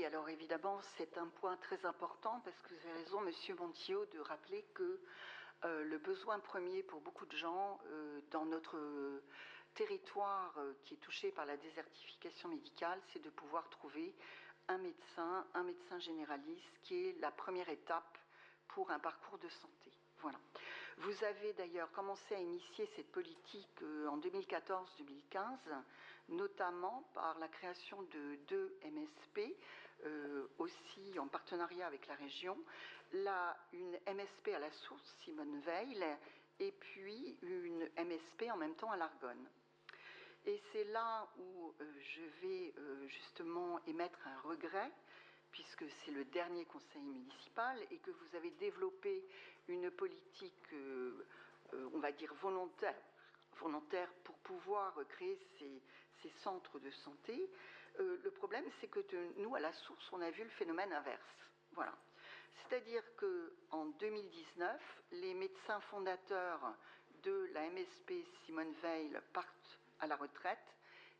alors évidemment, c'est un point très important parce que vous avez raison, Monsieur Montillot, de rappeler que le besoin premier pour beaucoup de gens dans notre territoire qui est touché par la désertification médicale, c'est de pouvoir trouver un médecin généraliste, qui est la première étape pour un parcours de santé. Voilà. Vous avez d'ailleurs commencé à initier cette politique en 2014-2015, notamment par la création de 2 MSP, aussi en partenariat avec la région. Là, une MSP à la source, Simone Veil, et puis une MSP en même temps à l'Argonne. Et c'est là où je vais justement émettre un regret, puisque c'est le dernier conseil municipal et que vous avez développé une politique, on va dire, volontaire pour pouvoir créer ces centres de santé. Le problème, c'est que nous, à la source, on a vu le phénomène inverse. Voilà. C'est-à-dire qu'en 2019, les médecins fondateurs de la MSP Simone Veil partent à la retraite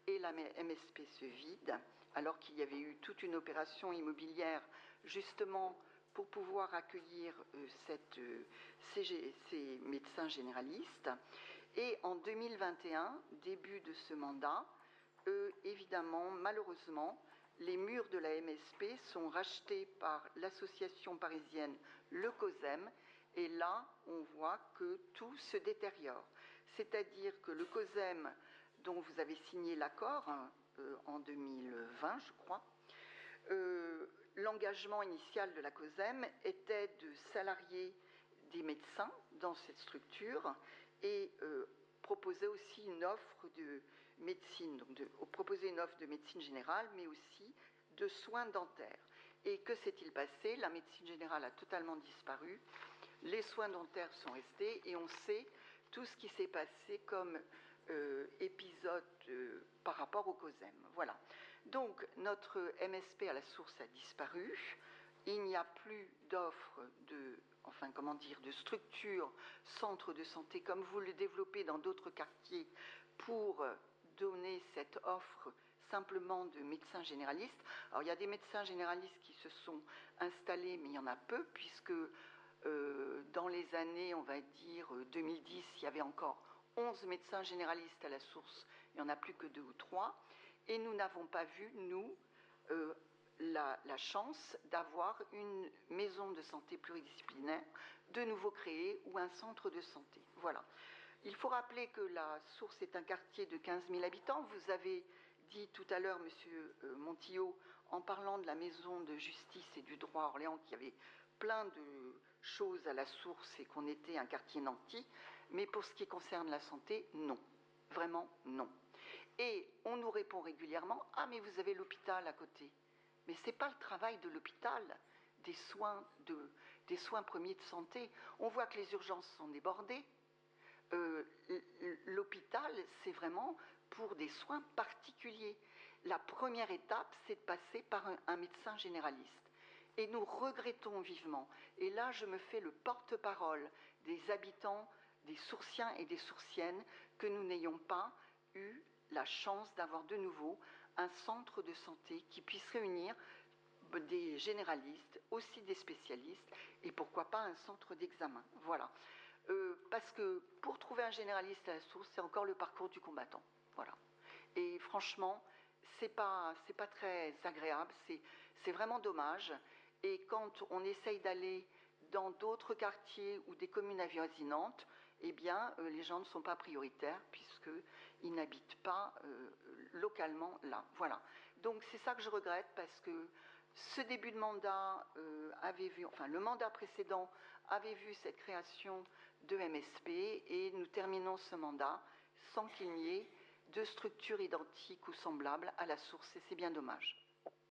et la MSP se vide, alors qu'il y avait eu toute une opération immobilière justement pour pouvoir accueillir ces médecins généralistes. Et en 2021, début de ce mandat, évidemment, malheureusement, les murs de la MSP sont rachetés par l'association parisienne Le COSEM, et là, on voit que tout se détériore. C'est-à-dire que le COSEM, dont vous avez signé l'accord en 2020, je crois, l'engagement initial de la COSEM était de salarier des médecins dans cette structure et proposer aussi une offre de médecine, donc proposer une offre de médecine générale, mais aussi de soins dentaires. Et que s'est-il passé? La médecine générale a totalement disparu, les soins dentaires sont restés, et on sait tout ce qui s'est passé comme épisode par rapport au COSEM. Voilà. Donc, notre MSP à la source a disparu. Il n'y a plus d'offres de structures, centres de santé, comme vous le développez dans d'autres quartiers, pour donner cette offre simplement de médecins généralistes. Alors, il y a des médecins généralistes qui se sont installés, mais il y en a peu, puisque dans les années, on va dire, 2010, il y avait encore 11 médecins généralistes à la source, il n'y en a plus que 2 ou 3, et nous n'avons pas vu, nous, la chance d'avoir une maison de santé pluridisciplinaire de nouveau créée ou un centre de santé. Voilà. Il faut rappeler que la source est un quartier de 15 000 habitants. Vous avez dit tout à l'heure, Monsieur Montillot, en parlant de la maison de justice et du droit à Orléans, qu'il y avait plein de choses à la source et qu'on était un quartier nanti, mais pour ce qui concerne la santé, non. Vraiment, non. Et on nous répond régulièrement, « Ah, mais vous avez l'hôpital à côté ». Mais ce n'est pas le travail de l'hôpital, des soins premiers de santé. On voit que les urgences sont débordées. L'hôpital, c'est vraiment pour des soins particuliers. La première étape, c'est de passer par un médecin généraliste. Et nous regrettons vivement, et là je me fais le porte-parole des habitants, des Sourciens et des Sourciennes, que nous n'ayons pas eu la chance d'avoir de nouveau un centre de santé qui puisse réunir des généralistes, aussi des spécialistes, et pourquoi pas un centre d'examen. Voilà. Parce que pour trouver un généraliste à la source, c'est encore le parcours du combattant. Voilà. Et franchement, c'est pas très agréable, c'est vraiment dommage. Et quand on essaye d'aller dans d'autres quartiers ou des communes avoisinantes, eh bien, les gens ne sont pas prioritaires puisqu'ils n'habitent pas localement là. Voilà. Donc, c'est ça que je regrette parce que ce début de mandat le mandat précédent avait vu cette création de MSP et nous terminons ce mandat sans qu'il n'y ait de structure identique ou semblable à la source et c'est bien dommage.